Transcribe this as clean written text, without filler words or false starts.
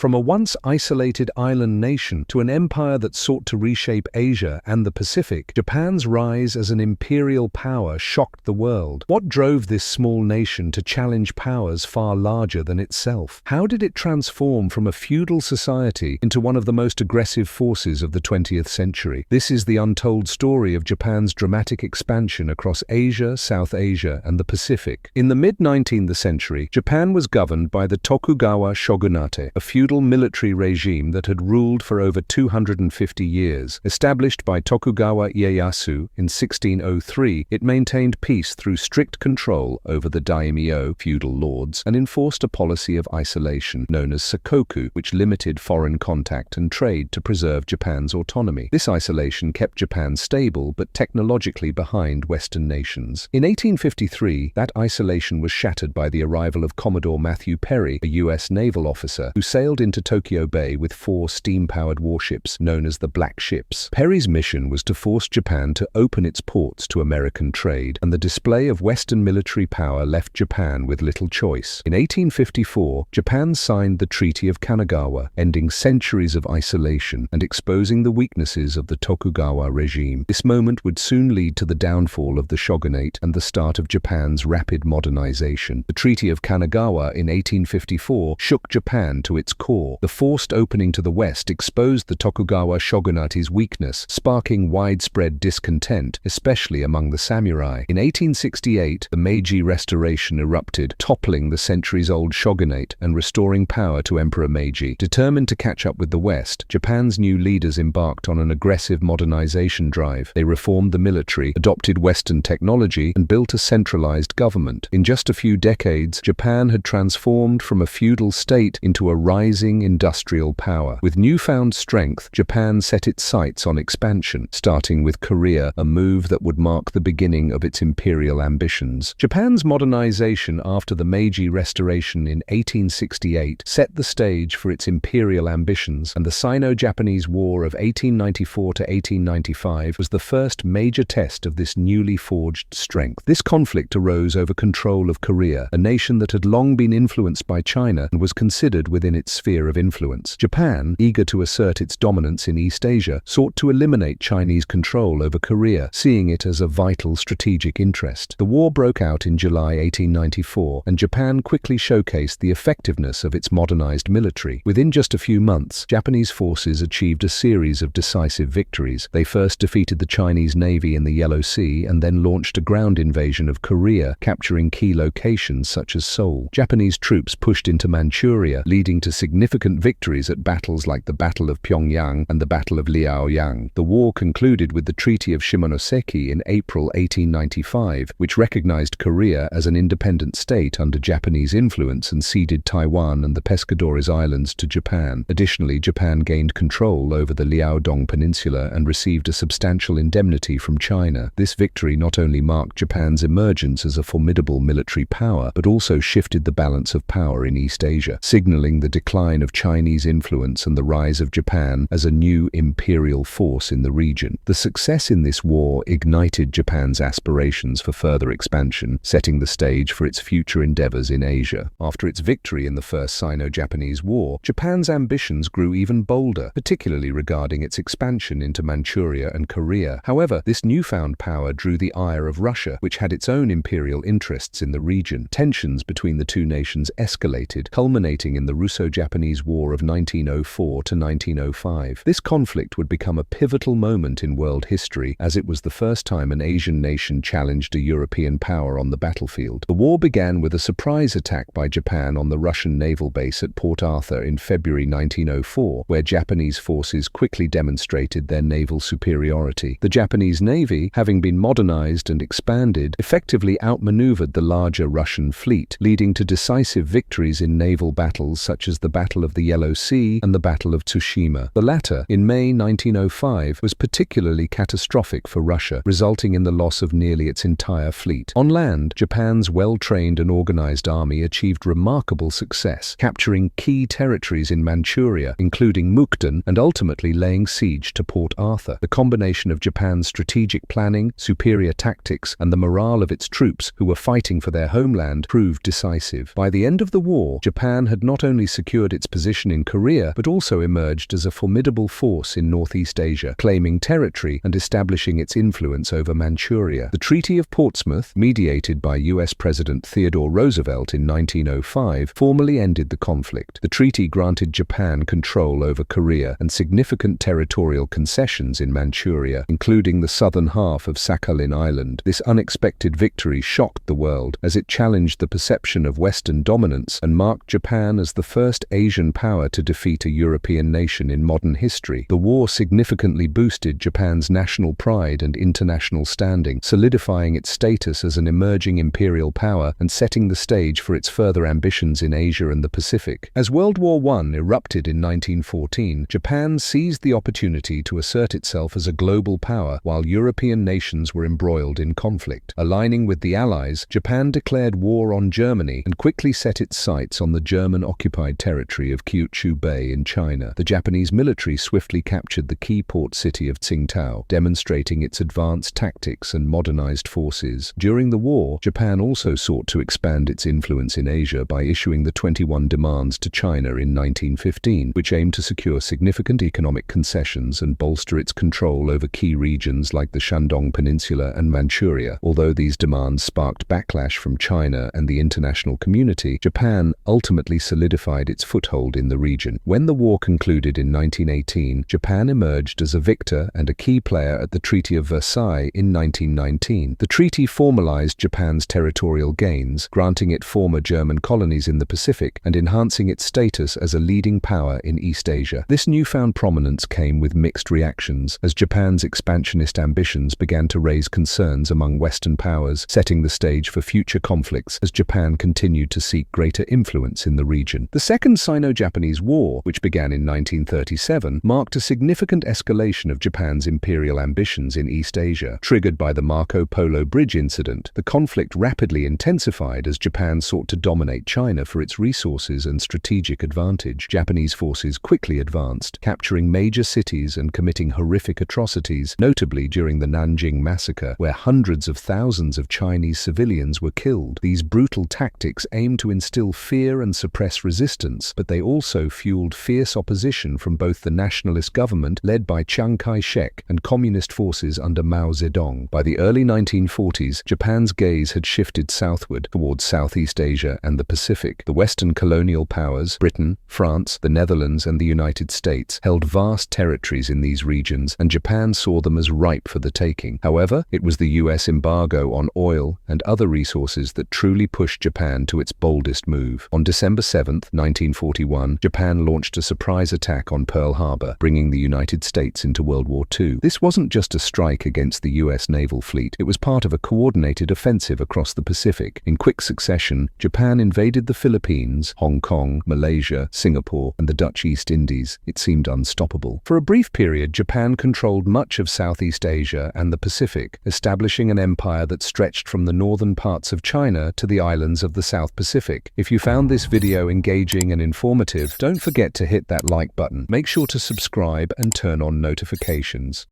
From a once isolated island nation to an empire that sought to reshape Asia and the Pacific, Japan's rise as an imperial power shocked the world. What drove this small nation to challenge powers far larger than itself? How did it transform from a feudal society into one of the most aggressive forces of the 20th century? This is the untold story of Japan's dramatic expansion across Asia, South Asia, and the Pacific. In the mid-19th century, Japan was governed by the Tokugawa Shogunate, a feudal military regime that had ruled for over 250 years. Established by Tokugawa Ieyasu in 1603, it maintained peace through strict control over the daimyo, feudal lords, and enforced a policy of isolation known as sakoku, which limited foreign contact and trade to preserve Japan's autonomy. This isolation kept Japan stable but technologically behind Western nations. In 1853, that isolation was shattered by the arrival of Commodore Matthew Perry, a U.S. naval officer, who sailed into Tokyo Bay with 4 steam-powered warships known as the Black Ships. Perry's mission was to force Japan to open its ports to American trade, and the display of Western military power left Japan with little choice. In 1854, Japan signed the Treaty of Kanagawa, ending centuries of isolation and exposing the weaknesses of the Tokugawa regime. This moment would soon lead to the downfall of the shogunate and the start of Japan's rapid modernization. The Treaty of Kanagawa in 1854 shook Japan to its core. The forced opening to the west exposed the Tokugawa shogunate's weakness, sparking widespread discontent, especially among the samurai. In 1868, the Meiji Restoration erupted, toppling the centuries-old shogunate and restoring power to Emperor Meiji. Determined to catch up with the West, Japan's new leaders embarked on an aggressive modernization drive. They reformed the military, adopted Western technology, and built a centralized government. In just a few decades, Japan had transformed from a feudal state into a rising industrial power. With newfound strength, Japan set its sights on expansion, starting with Korea, a move that would mark the beginning of its imperial ambitions. Japan's modernization after the Meiji Restoration in 1868 set the stage for its imperial ambitions, and the Sino-Japanese War of 1894 to 1895 was the first major test of this newly forged strength. This conflict arose over control of Korea, a nation that had long been influenced by China and was considered within its sphere of influence. Japan, eager to assert its dominance in East Asia, sought to eliminate Chinese control over Korea, seeing it as a vital strategic interest. The war broke out in July 1894, and Japan quickly showcased the effectiveness of its modernized military. Within just a few months, Japanese forces achieved a series of decisive victories. They first defeated the Chinese Navy in the Yellow Sea and then launched a ground invasion of Korea, capturing key locations such as Seoul. Japanese troops pushed into Manchuria, leading to significant victories at battles like the Battle of Pyongyang and the Battle of Liaoyang. The war concluded with the Treaty of Shimonoseki in April 1895, which recognized Korea as an independent state under Japanese influence and ceded Taiwan and the Pescadores Islands to Japan. Additionally, Japan gained control over the Liaodong Peninsula and received a substantial indemnity from China. This victory not only marked Japan's emergence as a formidable military power, but also shifted the balance of power in East Asia, signaling the decline of Chinese influence and the rise of Japan as a new imperial force in the region. The success in this war ignited Japan's aspirations for further expansion, setting the stage for its future endeavors in Asia. After its victory in the First Sino-Japanese War, Japan's ambitions grew even bolder, particularly regarding its expansion into Manchuria and Korea. However, this newfound power drew the ire of Russia, which had its own imperial interests in the region. Tensions between the two nations escalated, culminating in the Russo-Japanese War of 1904 to 1905. This conflict would become a pivotal moment in world history, as it was the first time an Asian nation challenged a European power on the battlefield. The war began with a surprise attack by Japan on the Russian naval base at Port Arthur in February 1904, where Japanese forces quickly demonstrated their naval superiority. The Japanese Navy, having been modernized and expanded, effectively outmaneuvered the larger Russian fleet, leading to decisive victories in naval battles such as the Battle of the Yellow Sea and the Battle of Tsushima. The latter, in May 1905, was particularly catastrophic for Russia, resulting in the loss of nearly its entire fleet. On land, Japan's well-trained and organized army achieved remarkable success, capturing key territories in Manchuria, including Mukden, and ultimately laying siege to Port Arthur. The combination of Japan's strategic planning, superior tactics, and the morale of its troops, who were fighting for their homeland, proved decisive. By the end of the war, Japan had not only secured secured its position in Korea, but also emerged as a formidable force in Northeast Asia, claiming territory and establishing its influence over Manchuria. The Treaty of Portsmouth, mediated by US President Theodore Roosevelt in 1905, formally ended the conflict. The treaty granted Japan control over Korea and significant territorial concessions in Manchuria, including the southern half of Sakhalin Island. This unexpected victory shocked the world, as it challenged the perception of Western dominance and marked Japan as the first Asian power to defeat a European nation in modern history. The war significantly boosted Japan's national pride and international standing, solidifying its status as an emerging imperial power and setting the stage for its further ambitions in Asia and the Pacific. As World War I erupted in 1914, Japan seized the opportunity to assert itself as a global power while European nations were embroiled in conflict. Aligning with the Allies, Japan declared war on Germany and quickly set its sights on the German-occupied territory of Kyushu Bay in China. The Japanese military swiftly captured the key port city of Tsingtao, demonstrating its advanced tactics and modernized forces. During the war, Japan also sought to expand its influence in Asia by issuing the 21 demands to China in 1915, which aimed to secure significant economic concessions and bolster its control over key regions like the Shandong Peninsula and Manchuria. Although these demands sparked backlash from China and the international community, Japan ultimately solidified its foothold in the region. When the war concluded in 1918, Japan emerged as a victor and a key player at the Treaty of Versailles in 1919. The treaty formalized Japan's territorial gains, granting it former German colonies in the Pacific and enhancing its status as a leading power in East Asia. This newfound prominence came with mixed reactions, as Japan's expansionist ambitions began to raise concerns among Western powers, setting the stage for future conflicts as Japan continued to seek greater influence in the region. The Second Sino-Japanese War, which began in 1937, marked a significant escalation of Japan's imperial ambitions in East Asia. Triggered by the Marco Polo Bridge incident, the conflict rapidly intensified as Japan sought to dominate China for its resources and strategic advantage. Japanese forces quickly advanced, capturing major cities and committing horrific atrocities, notably during the Nanjing Massacre, where hundreds of thousands of Chinese civilians were killed. These brutal tactics aimed to instill fear and suppress resistance, but they also fueled fierce opposition from both the nationalist government led by Chiang Kai-shek and communist forces under Mao Zedong. By the early 1940s, Japan's gaze had shifted southward towards Southeast Asia and the Pacific. The Western colonial powers, Britain, France, the Netherlands, and the United States, held vast territories in these regions, and Japan saw them as ripe for the taking. However, it was the US embargo on oil and other resources that truly pushed Japan to its boldest move. On December 7, 1941, Japan launched a surprise attack on Pearl Harbor, bringing the United States into World War II. This wasn't just a strike against the US naval fleet, it was part of a coordinated offensive across the Pacific. In quick succession, Japan invaded the Philippines, Hong Kong, Malaysia, Singapore, and the Dutch East Indies. It seemed unstoppable. For a brief period, Japan controlled much of Southeast Asia and the Pacific, establishing an empire that stretched from the northern parts of China to the islands of the South Pacific. If you found this video engaging and informative, don't forget to hit that like button. Make sure to subscribe and turn on notifications.